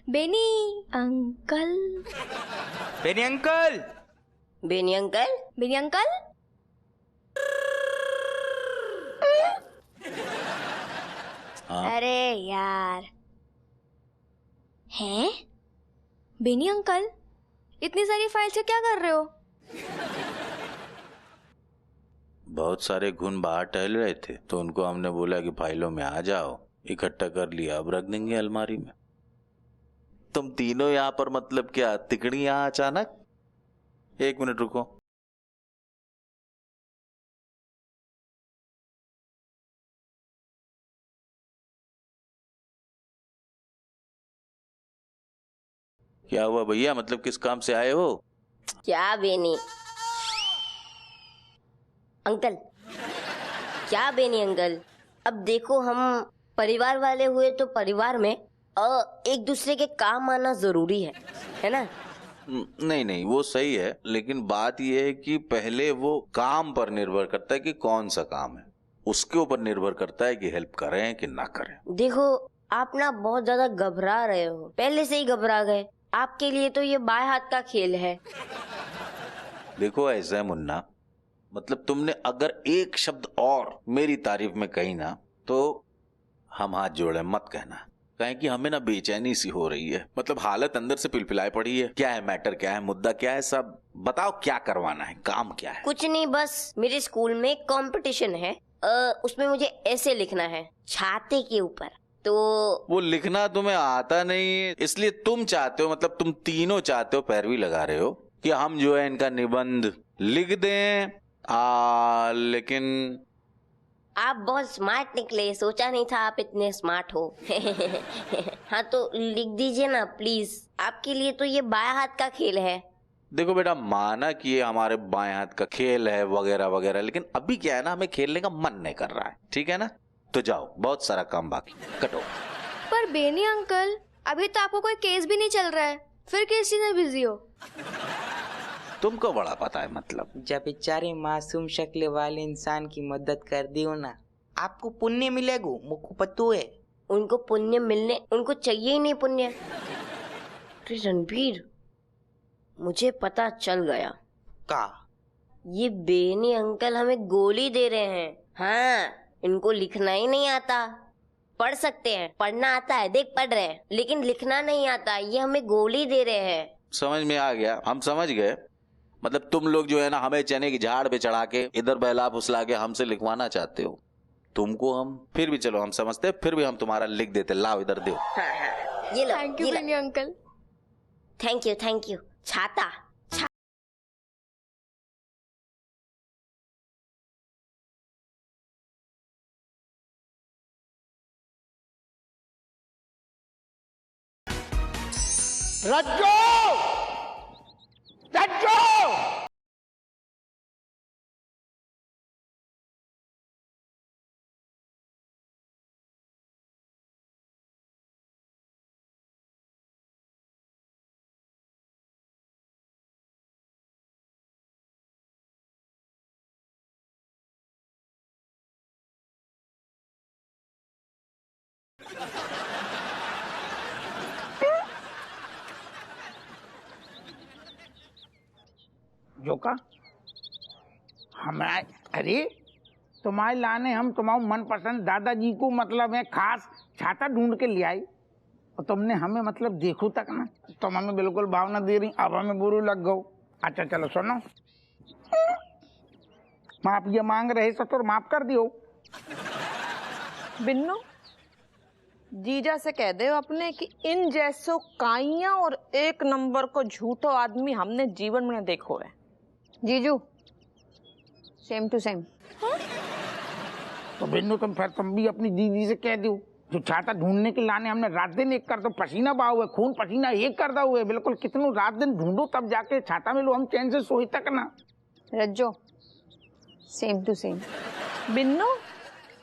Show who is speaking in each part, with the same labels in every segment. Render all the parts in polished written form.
Speaker 1: Beni uncle.
Speaker 2: Beni uncle.
Speaker 3: Beni uncle.
Speaker 1: Beni uncle. अरे यार, हैं? बेनी अंकल, इतनी सारी फाइल से क्या कर रहे हो?
Speaker 4: बहुत सारे घुन बाहर टहल रहे थे तो उनको हमने बोला कि फाइलों में आ जाओ, इकट्ठा कर लिया, अब रख देंगे अलमारी में। तुम तीनों यहाँ पर मतलब क्या तिकड़ी यहाँ अचानक? एक मिनट रुको। क्या हुआ भैया, मतलब किस काम से आए हो?
Speaker 3: क्या बेनी अंकल, क्या बेनी अंकल, अब देखो हम परिवार वाले हुए तो परिवार में एक दूसरे के काम आना जरूरी है ना?
Speaker 4: नहीं नहीं, वो सही है, लेकिन बात यह है कि पहले वो काम पर निर्भर करता है कि कौन सा काम है, उसके ऊपर निर्भर करता है कि हेल्प करें कि ना करें।
Speaker 3: देखो आप ना बहुत ज्यादा घबरा रहे हो, पहले से ही घबरा गए। आपके लिए तो ये बाएं हाथ का खेल है।
Speaker 4: देखो ऐसा है मुन्ना, मतलब तुमने अगर एक शब्द और मेरी तारीफ में कही ना तो हम हाथ जोड़े मत कहना, कहें कि हमें ना बेचैनी सी हो रही है, मतलब हालत अंदर से पिलपिलाए पड़ी है। क्या है मैटर, क्या है मुद्दा, क्या है, सब बताओ, क्या करवाना है, काम क्या है?
Speaker 3: कुछ नहीं, बस मेरे स्कूल में कंपटीशन है, उसमें मुझे ऐसे लिखना है छाते के ऊपर। तो
Speaker 4: वो लिखना तुम्हें आता नहीं, इसलिए तुम चाहते हो, मतलब तुम तीनों चाहते हो, पैरवी लगा रहे हो कि हम जो है इनका निबंध लिख दें। लेकिन
Speaker 3: आप बहुत स्मार्ट निकले, सोचा नहीं था आप इतने स्मार्ट हो। हाँ तो लिख दीजिए ना प्लीज, आपके लिए तो ये बाएं हाथ का खेल है।
Speaker 4: देखो बेटा, माना कि ये हमारे बाएं हाथ का खेल है वगैरह वगैरह, लेकिन अभी क्या है ना, हमें खेलने का मन नहीं कर रहा है, ठीक है ना? तो जाओ, बहुत सारा काम बाकी, कटो।
Speaker 1: पर बेनी अंकल, अभी तो आपको कोई केस भी नहीं चल रहा है, फिर किस चीज में बिजी हो?
Speaker 4: तुमको बड़ा पता है मतलब।
Speaker 2: जब बेचारे मासूम शक्ल वाले इंसान की मदद कर दी हो ना, आपको पुण्य मिलेगा, मुझको पता है।
Speaker 3: उनको पुण्य मिलने, उनको चाहिए ही नहीं पुण्य। अरे रणबीर, मुझे पता चल गया।
Speaker 2: का?
Speaker 3: ये बेनी अंकल हमें गोली दे रहे हैं। हाँ, इनको लिखना ही नहीं आता। पढ़ सकते हैं, पढ़ना आता है, देख पढ़ रहे हैं, लेकिन लिखना नहीं आता। ये हमें गोली दे रहे हैं।
Speaker 4: समझ में आ गया, हम समझ गए। मतलब तुम लोग जो है ना, हमें चने की झाड़ पे चढ़ा के इधर बहला फुसला के हमसे लिखवाना चाहते हो। तुमको हम फिर भी, चलो हम समझते, फिर भी हम तुम्हारा लिख देते। लाओ इधर दो।
Speaker 3: हाँ हाँ, ये लो।
Speaker 1: Thank you Benny uncle.
Speaker 3: Thank you, thank you. छाता।
Speaker 5: रज्जो! रज्जो! जोका हमारे, अरे तुम्हारे लाने हम तुम्हारे मनपसंद दादाजी को मतलब है खास छाता ढूंढ के ले आई, और तुमने हमें मतलब देखो तक ना, तुम हमें बिल्कुल भाव ना दे रही, अब हमें बुरू लग गो। अच्छा चलो सुनो, माफ ये मांग रहे ससुर, माफ कर दियो।
Speaker 6: बिन्नू, जीजा से कह दे अपने कि इन जैसो काइया और एक नंबर को झूठो आदमी हमने जीवन में देखो है।
Speaker 1: जीजू, सेम टू सेम।
Speaker 5: तो बिन्नू तुम भी अपनी दीदी से कह दो, जो छाता ढूंढने के लाने हमने रात दिन एक कर दो, पसीना बहा हुआ, खून पसीना एक कर हुए, बिल्कुल कितनों रात दिन ढूंढो तब जाके छाता मिलो, हम चैन से सोई तक ना।
Speaker 1: रज्जो, सेम टू सेम।
Speaker 6: बिन्नू,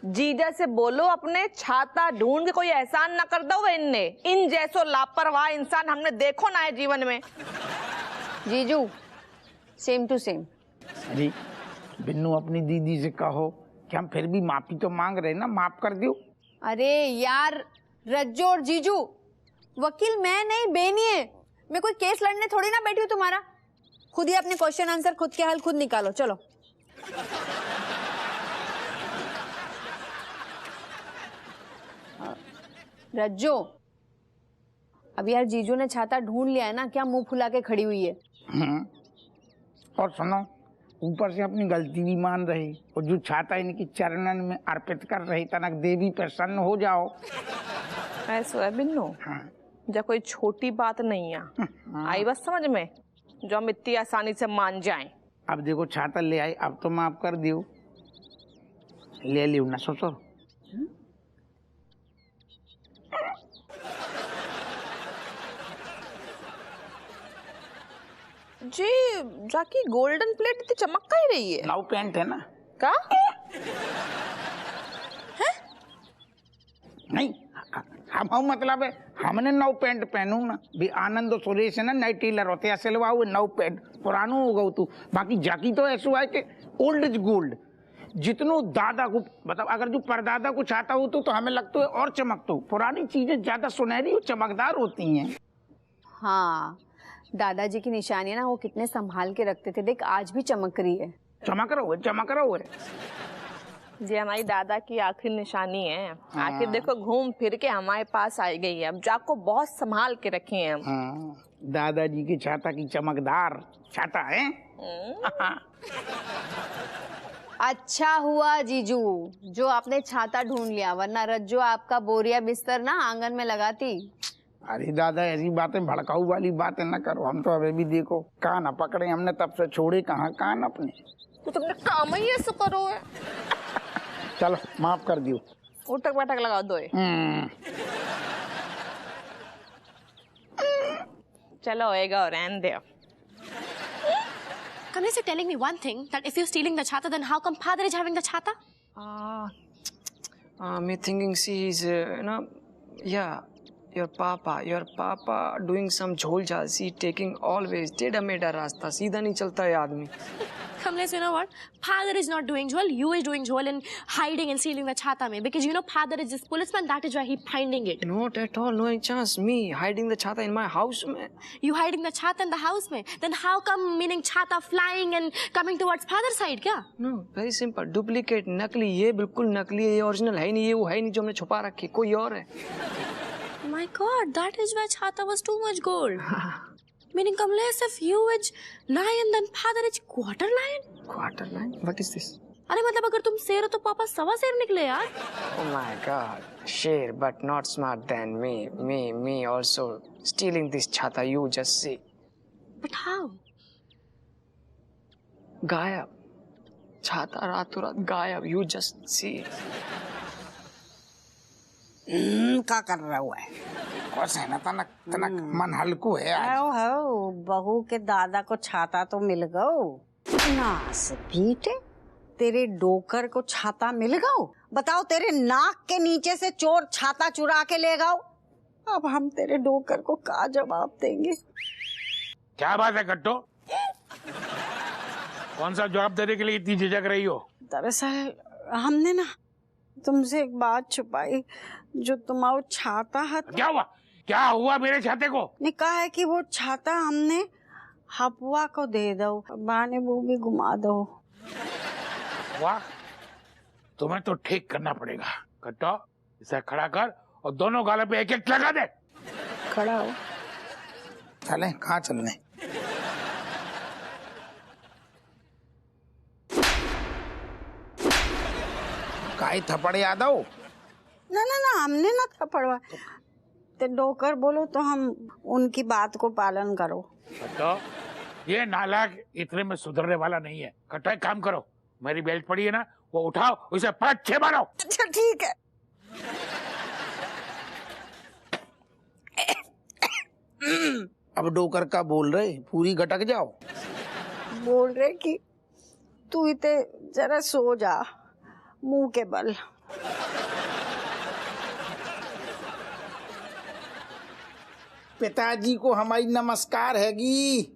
Speaker 6: जीजा से बोलो अपने छाता ढूंढ के कोई एहसान न कर दो इनने, इन जैसो लापरवाह इंसान हमने देखो ना है जीवन में।
Speaker 1: जीजू, सेम टू सेम।
Speaker 5: अरे बिन्नू, अपनी दीदी से कहो कि हम फिर भी माफी तो मांग रहे ना, माफ कर दियो।
Speaker 1: अरे यार रज्जो और जीजू,
Speaker 7: वकील मैं नहीं, बेनी है। मैं कोई केस लड़ने थोड़ी ना बैठी हूँ तुम्हारा। खुद ही अपने क्वेश्चन आंसर खुद के हल खुद निकालो, चलो। रज्जो, अब यार जीजू ने छाता ढूंढ लिया है ना, क्या मुंह फुला के खड़ी हुई है?
Speaker 5: और सुनो, ऊपर से अपनी गलती भी मान रही और जो छाता इनकी चरणन में अर्पित कर रही, तनक देवी प्रसन्न हो जाओ।
Speaker 6: ऐसा है बिन्नू।
Speaker 5: हाँ।
Speaker 6: जो कोई छोटी बात नहीं है, आई बस समझ में, जो हम इतनी आसानी से मान जाएं।
Speaker 5: अब देखो छाता ले आई, अब तो माफ कर दियो, ले लियो ना सोचो।
Speaker 6: जी जाकी गोल्डन प्लेट इतनी चमक का ही रही है।
Speaker 5: नौ पेंट है ना?
Speaker 6: का
Speaker 5: है? नहीं, हम मतलब है हमने नौ पेंट पहनू ना भी। आनंद और सुरेश है ना, नई टेलर होते हैं, सिलवा हुए नौ पेंट, पुरानो हो गऊ तू। बाकी जाकी तो ऐसा है कि ओल्ड इज गोल्ड। जितनो दादा को मतलब अगर जो परदादा को चाहता हो तो हमें लगता है और चमकता हो। पुरानी चीजें ज्यादा सुनहरी और चमकदार होती हैं।
Speaker 7: हाँ, दादाजी की निशानियां ना वो कितने संभाल के रखते थे, देख आज भी चमक रही है।
Speaker 5: चमक रहा है।
Speaker 6: जी हमारी दादा की आखिरी निशानी है। आखिर देखो घूम फिर के हमारे पास आई गई है। अब जाको बहुत संभाल के रखे हैं हम।
Speaker 5: हाँ, दादाजी की छाता की चमकदार छाता है।
Speaker 7: अच्छा हुआ जीजू जो आपने छाता ढूंढ लिया, वरना रज्जो आपका बोरिया बिस्तर ना आंगन में लगाती।
Speaker 5: अरे दादा, ऐसी बातें भड़काऊ वाली बातें न करो। हम तो अभी भी देखो कान पकड़े हमने, तब से छोड़े कहाँ कान अपने।
Speaker 6: तो तुमने काम ही ऐसा करो है।
Speaker 5: चलो माफ कर दियो।
Speaker 6: उठक बैठक लगा दो। चलो होएगा, रहने दो।
Speaker 8: Kanis, you're telling me one thing, that if you're stealing the chata, then how come father is having the chata?
Speaker 9: Me thinking she is, yeah, your papa doing some झोल झालसी, taking always टेढ़ा मेढ़ा रास्ता, सीधा नहीं चलता है आदमी।
Speaker 8: Kamlesh, you know what? Father is not doing jhol, you is doing jhol and hiding and stealing the chata mein. Because you know father is this policeman, that is why he finding it.
Speaker 9: Not at all, no chance. Me hiding the chata in my house mein.
Speaker 8: You hiding the chata in the house mein? Then how come meaning chata flying and coming towards father's side, kya?
Speaker 9: No, very simple. Duplicate, नकली, ये बिल्कुल नकली है, ये original है नहीं, ये वो है नहीं जो हमने छुपा रखी, कोई और है।
Speaker 8: My God, that is why chata was too much gold. Meaning, Kamlesh, if you is lion, then father is quarter lion?
Speaker 9: Quarter lion? What is this?
Speaker 8: अरे मतलब अगर तुम शेर हो तो पापा सवा शेर निकले यार।
Speaker 9: Oh my God, शेर, but not smart than me. Me also stealing this chata. You just see.
Speaker 8: But how?
Speaker 9: गायब, छाता रातों रात गायब. You just see.
Speaker 5: क्या कर रहा हुआ है? कौन है ना तनक मन हल्को है आज।
Speaker 10: हो बहू के दादा को छाता तो मिल गओ। नास पीटे, तेरे डोकर को छाता मिल गओ। बताओ, तेरे नाक के नीचे से चोर छाता चुरा के ले गओ। अब हम तेरे डोकर को क्या जवाब देंगे?
Speaker 5: क्या बात है कट्टो? कौन सा जवाब देने के लिए इतनी झिझक रही हो?
Speaker 10: दरअसल हमने ना तुमसे एक बात छुपाई, जो तुम्हारा छाता है।
Speaker 5: क्या हुआ मेरे छाते को?
Speaker 10: ने कहा है कि वो छाता हमने हपुआ को दे दो, बाने वो भी घुमा दो।
Speaker 5: वाह, तुम्हें तो ठीक करना पड़ेगा। कट्टो, इसे खड़ा कर और दोनों गालों पे एक एक लगा दे।
Speaker 10: खड़ा हो।
Speaker 5: चले, कहाँ चलने? काई थप्पड़ याद आओ?
Speaker 10: ना हमने ना थप्पड़वा। ते डोकर बोलो तो हम उनकी बात को पालन करो।
Speaker 5: तो ये नालायक इतने में सुधरने वाला नहीं है। कट्टो, एक काम करो, मेरी बेल्ट पड़ी है ना, वो उठाओ, उसे 5-6 मारो।
Speaker 10: अच्छा ठीक है।
Speaker 5: अब डोकर का बोल रहे, पूरी गटक जाओ।
Speaker 10: बोल रहे कि तू इते जरा सो जा मुंह के बल।
Speaker 5: पिताजी को हमारी नमस्कार हैगी।